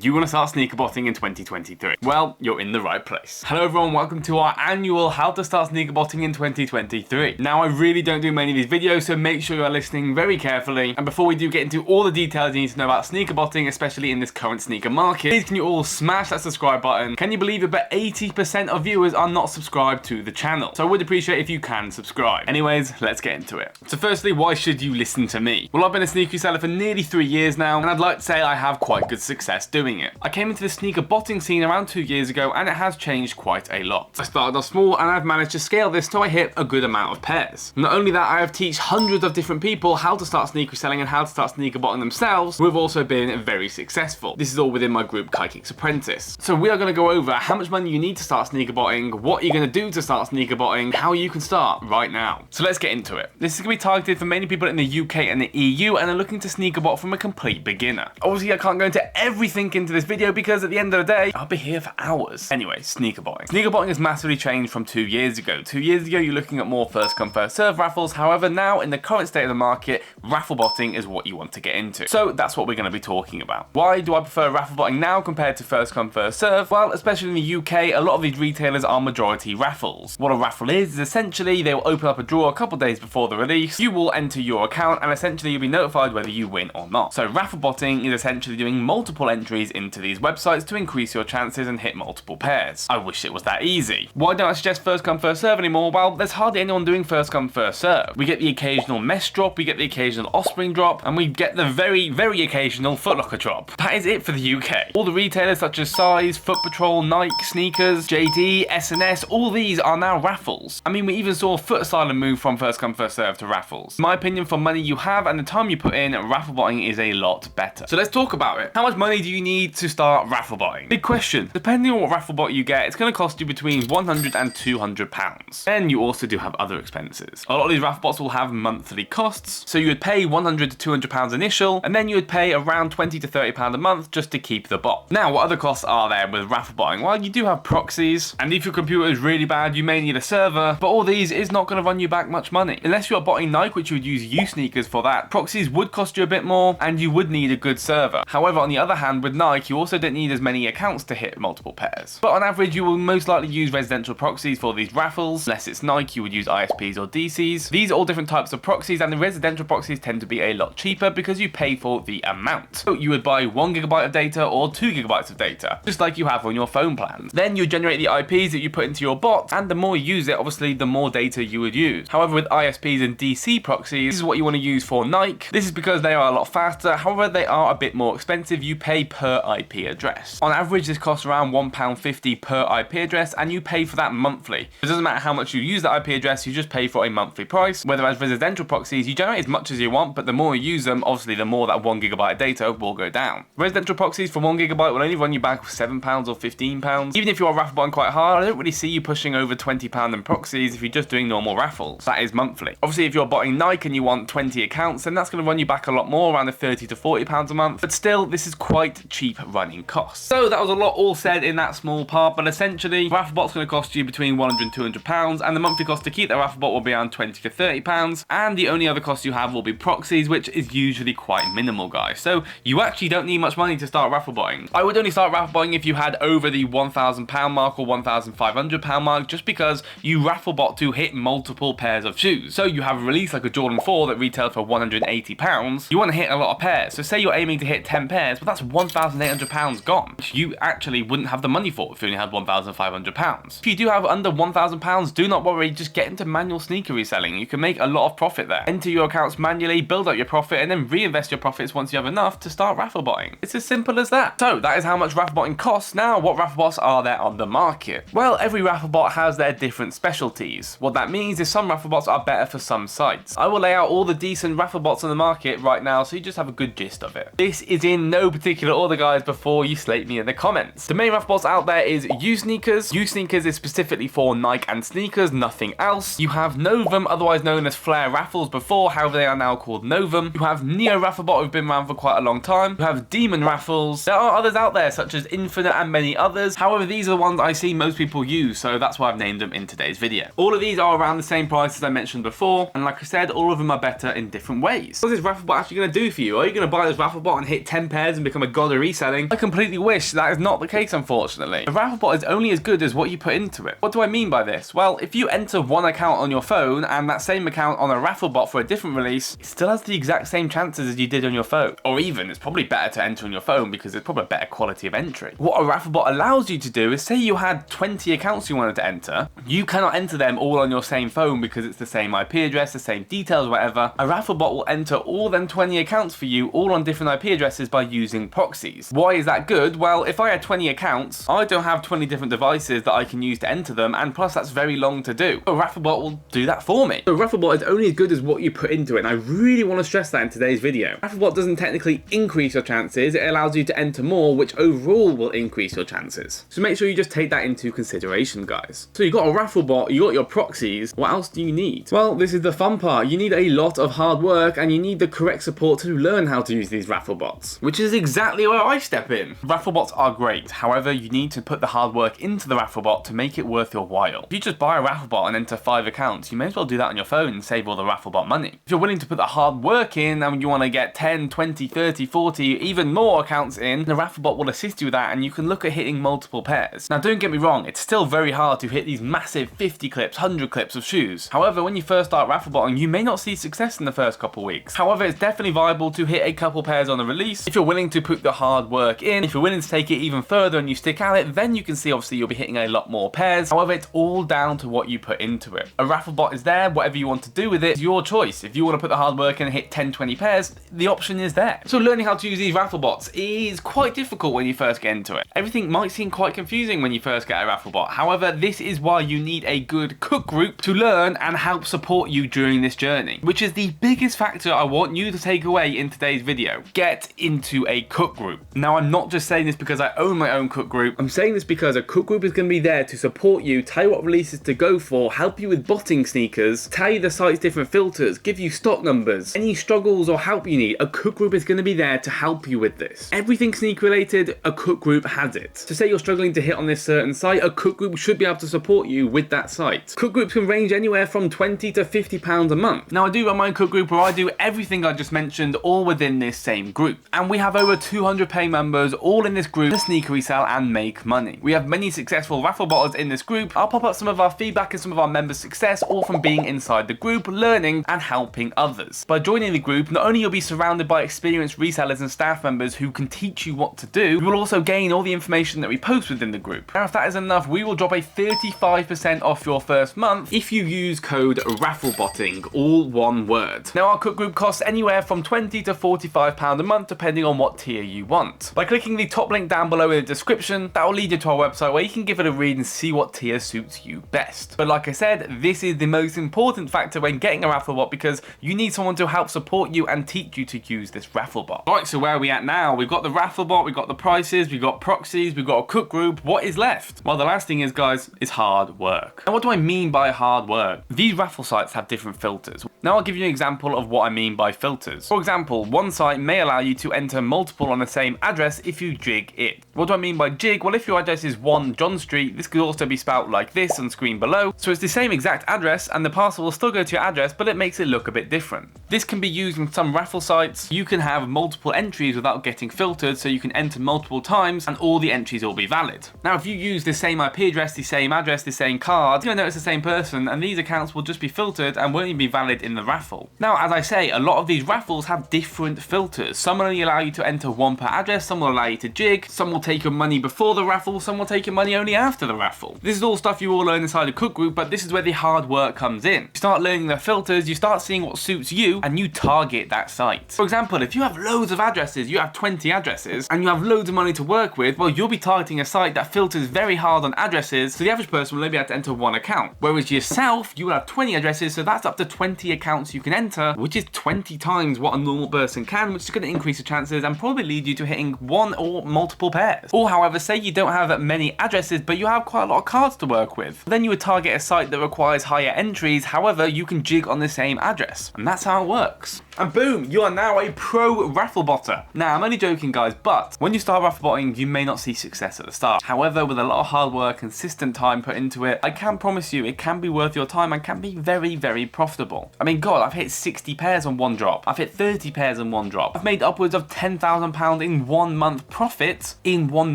You want to start sneaker botting in 2023? Well, you're in the right place. Hello everyone, welcome to our annual How to Start Sneaker Botting in 2023. Now, I really don't do many of these videos, so make sure you are listening very carefully. And before we do get into all the details you need to know about sneaker botting, especially in this current sneaker market, please can you all smash that subscribe button. Can you believe it, but 80% of viewers are not subscribed to the channel. So I would appreciate if you can subscribe. Anyways, let's get into it. So firstly, why should you listen to me? Well, I've been a sneaker reseller for nearly 3 years now, and I'd like to say I have quite good success doing it. I came into the sneaker botting scene around 2 years ago, and it has changed quite a lot. I started off small, and I've managed to scale this till I hit a good amount of pairs. Not only that, I have taught hundreds of different people how to start sneaker selling and how to start sneaker botting themselves, who have also been very successful. This is all within my group Kaikicks Apprentice. So we are going to go over how much money you need to start sneaker botting, what you're going to do to start sneaker botting, how you can start right now. So let's get into it. This is going to be targeted for many people in the UK and the EU, and are looking to sneaker bot from a complete beginner. Obviously, I can't go into everything into this video because at the end of the day, I'll be here for hours. Anyway, sneaker botting. Sneaker botting has massively changed from 2 years ago. 2 years ago, you're looking at more first come first serve raffles. However, now in the current state of the market, raffle botting is what you want to get into. So that's what we're going to be talking about. Why do I prefer raffle botting now compared to first come first serve? Well, especially in the UK, a lot of these retailers are majority raffles. What a raffle is essentially they will open up a draw a couple days before the release. You will enter your account, and essentially you'll be notified whether you win or not. So raffle botting is essentially doing multiple entries into these websites to increase your chances and hit multiple pairs. I wish it was that easy. Why don't I suggest first come first serve anymore? Well, there's hardly anyone doing first come first serve. We get the occasional mesh drop, we get the occasional offspring drop, and we get the very occasional Foot Locker drop. That is it for the UK. All the retailers such as Size, Foot Patrol, Nike, Sneakers, JD, S&S, all these are now raffles. I mean, we even saw Foot Asylum move from first come first serve to raffles. In my opinion, for money you have and the time you put in, raffle botting is a lot better. So let's talk about it. How much money do you need to start raffle botting? Big question. Depending on what raffle bot you get, it's going to cost you between £100 and £200. Then you also do have other expenses. A lot of these raffle bots will have monthly costs, so you would pay £100 to £200 initial, and then you would pay around £20 to £30 a month just to keep the bot. Now, what other costs are there with raffle botting? Well, you do have proxies, and if your computer is really bad, you may need a server, but all these is not going to run you back much money. Unless you're botting Nike, which you would use Sneakers for that, proxies would cost you a bit more, and you would need a good server. However, on the other hand, with Nike, you also don't need as many accounts to hit multiple pairs. But on average, you will most likely use residential proxies for these raffles. Unless it's Nike, you would use ISPs or DCs. These are all different types of proxies, and the residential proxies tend to be a lot cheaper because you pay for the amount. So you would buy 1 GB of data or 2 GB of data, just like you have on your phone plans. Then you generate the IPs that you put into your bot, and the more you use it, obviously, the more data you would use. However, with ISPs and DC proxies, this is what you want to use for Nike. This is because they are a lot faster. However, they are a bit more expensive. You pay per IP address. On average, this costs around £1.50 per IP address, and you pay for that monthly. It doesn't matter how much you use that IP address, you just pay for a monthly price. Whereas residential proxies, you generate as much as you want, but the more you use them, obviously the more that 1 GB of data will go down. Residential proxies for 1 GB will only run you back £7 or £15. Even if you are raffle botting quite hard, I don't really see you pushing over £20 in proxies if you're just doing normal raffles. That is monthly. Obviously, if you're botting Nike and you want 20 accounts, then that's going to run you back a lot more, around the £30 to £40 a month. But still, this is quite cheap running costs. So that was a lot all said in that small part, but essentially, raffle bot's going to cost you between £100 and £200, and the monthly cost to keep that raffle bot will be around £20 to £30, and the only other cost you have will be proxies, which is usually quite minimal, guys. So you actually don't need much money to start raffle botting. I would only start raffle botting if you had over the £1,000 mark or £1,500 mark, just because you raffle bot to hit multiple pairs of shoes. So you have a release like a Jordan 4 that retails for £180. You want to hit a lot of pairs. So say you're aiming to hit 10 pairs, but that's £1,800 gone, which you actually wouldn't have the money for if you only had £1,500. If you do have under £1,000, do not worry, just get into manual sneaker reselling. You can make a lot of profit there. Enter your accounts manually, build up your profit, and then reinvest your profits once you have enough to start raffle botting. It's as simple as that. So that is how much raffle botting costs. Now, what raffle bots are there on the market? Well, every raffle bot has their different specialties. What that means is some raffle bots are better for some sites. I will lay out all the decent raffle bots on the market right now so you just have a good gist of it. This is in no particular order, guys, before you slate me in the comments. The main raffle bots out there is Sneakers. Sneakers is specifically for Nike and sneakers, nothing else. You have Novum, otherwise known as Flare Raffles before, however they are now called Novum. You have Neo Raffle Bot, who've been around for quite a long time. You have Demon Raffles. There are others out there such as Infinite and many others. However, these are the ones I see most people use, so that's why I've named them in today's video. All of these are around the same price as I mentioned before, and like I said, all of them are better in different ways. What is this raffle bot actually going to do for you? Are you going to buy this raffle bot and hit 10 pairs and become a god of reselling. I completely wish that is not the case, unfortunately. The Raffle Bot is only as good as what you put into it. What do I mean by this? Well, if you enter one account on your phone and that same account on a Raffle Bot for a different release, it still has the exact same chances as you did on your phone. Or even, it's probably better to enter on your phone because it's probably a better quality of entry. What a Raffle Bot allows you to do is, say you had 20 accounts you wanted to enter, you cannot enter them all on your same phone because it's the same IP address, the same details, whatever. A Raffle Bot will enter all them 20 accounts for you, all on different IP addresses by using proxies. Why is that good? Well, if I had 20 accounts, I don't have 20 different devices that I can use to enter them, and plus that's very long to do. A Raffle Bot will do that for me. So Raffle Bot is only as good as what you put into it, and I really want to stress that in today's video. Raffle Bot doesn't technically increase your chances, it allows you to enter more, which overall will increase your chances. So make sure you just take that into consideration, guys. So you got a Raffle Bot, you got your proxies, what else do you need? Well, this is the fun part. You need a lot of hard work and you need the correct support to learn how to use these Raffle Bots, which is exactly where I step in. Raffle Bots are great, however, you need to put the hard work into the Raffle Bot to make it worth your while. If you just buy a Raffle Bot and enter 5 accounts, you may as well do that on your phone and save all the Raffle Bot money. If you're willing to put the hard work in and you want to get 10, 20, 30, 40, even more accounts in, the Raffle Bot will assist you with that and you can look at hitting multiple pairs. Now don't get me wrong, it's still very hard to hit these massive 50 clips, 100 clips of shoes. However, when you first start Raffle Botting, you may not see success in the first couple weeks. However, it's definitely viable to hit a couple pairs on a release. If you're willing to put the hard work in, if you're willing to take it even further and you stick at it, then you can see obviously you'll be hitting a lot more pairs. However, it's all down to what you put into it. A Raffle Bot is there, whatever you want to do with it is your choice. If you want to put the hard work in and hit 10, 20 pairs, the option is there. So learning how to use these Raffle Bots is quite difficult when you first get into it. Everything might seem quite confusing when you first get a Raffle Bot. However, this is why you need a good cook group to learn and help support you during this journey, which is the biggest factor I want you to take away in today's video. Get into a cook group. Now, I'm not just saying this because I own my own cook group. I'm saying this because a cook group is going to be there to support you, tell you what releases to go for, help you with botting sneakers, tell you the site's different filters, give you stock numbers, any struggles or help you need. A cook group is going to be there to help you with this. Everything sneaker related, a cook group has it. So say you're struggling to hit on this certain site, a cook group should be able to support you with that site. Cook groups can range anywhere from £20 to £50 a month. Now, I do run my own cook group where I do everything I just mentioned all within this same group. And we have over 200 paying members all in this group to sneaker resell and make money. We have many successful Raffle Botters in this group. I'll pop up some of our feedback and some of our members' success, all from being inside the group, learning and helping others. By joining the group, not only you'll be surrounded by experienced resellers and staff members who can teach you what to do, you will also gain all the information that we post within the group. Now, if that is enough, we will drop a 35% off your first month if you use code RAFFLEBOTTING, all one word. Now, our cook group costs anywhere from £20 to £45 a month, depending on what tier you want. By clicking the top link down below in the description, that will lead you to our website where you can give it a read and see what tier suits you best. But like I said, this is the most important factor when getting a Raffle Bot because you need someone to help support you and teach you to use this Raffle Bot. Right, so where are we at now? We've got the Raffle Bot, we've got the prices, we've got proxies, we've got a cook group. What is left? Well, the last thing is, guys, is hard work. And what do I mean by hard work? These raffle sites have different filters. Now I'll give you an example of what I mean by filters. For example, one site may allow you to enter multiple on the same address if you jig it. What do I mean by jig? Well, if your address is 1 John Street, this could also be spelled like this on screen below. So it's the same exact address and the parcel will still go to your address, but it makes it look a bit different. This can be used in some raffle sites. You can have multiple entries without getting filtered, so you can enter multiple times and all the entries will be valid. Now, if you use the same IP address, the same address, the same card, you're gonna know it's the same person and these accounts will just be filtered and won't even be valid in the raffle. Now, as I say, a lot of these raffles have different filters. Some will only allow you to enter 1 per address, some will allow you to jig, some will take your money before the raffle, some will take your money only after the raffle. This is all stuff you all learn inside a cook group, but this is where the hard work comes in. You start learning the filters, you start seeing what suits you, and you target that site. For example, if you have loads of addresses, you have 20 addresses, and you have loads of money to work with, well, you'll be targeting a site that filters very hard on addresses, so the average person will only be able to enter 1 account. Whereas yourself, you will have 20 addresses, so that's up to 20 accounts you can enter, which is 20 times what a normal person can, which is going to increase your chances and probably lead you to hitting 1 or multiple pairs. Or however, say you don't have many addresses, but you have quite a lot of cards to work with. Then you would target a site that requires higher entries, however, you can jig on the same address. And that's how it works. And boom, you are now a pro Raffle Botter. Now, I'm only joking, guys, but when you start Raffle Botting, you may not see success at the start. However, with a lot of hard work, consistent time put into it, I can promise you it can be worth your time and can be very, very profitable. I mean, God, I've hit 60 pairs on 1 drop. I've hit 30 pairs on 1 drop. I've made upwards of £10,000 in 1 month profit in 1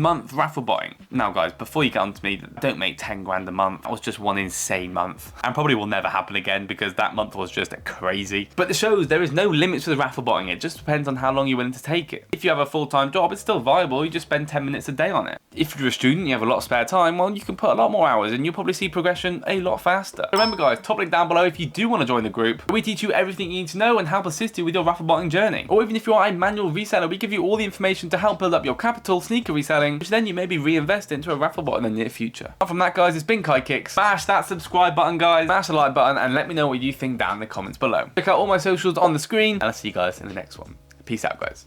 month raffle botting. Now guys, before you get on to me, don't make 10 grand a month. That was just one insane month and probably will never happen again because that month was just crazy. But it shows there is no limits to the raffle botting. It just depends on how long you're willing to take it. If you have a full-time job, it's still viable. You just spend 10 minutes a day on it. If you're a student, you have a lot of spare time, well, you can put a lot more hours and you'll probably see progression a lot faster. Remember guys, top link down below if you do want to join the group. We teach you everything you need to know and help assist you with your raffle botting journey. Or even if you are a manual reseller, we give you all the information to help build up your capital sneaker reselling, which then you maybe reinvest into a raffle bot in the near future. Apart from that guys, it's been KaiKicks. Smash that subscribe button guys, smash the like button and let me know what you think down in the comments below. Check out all my socials on the screen and I'll see you guys in the next one. Peace out guys.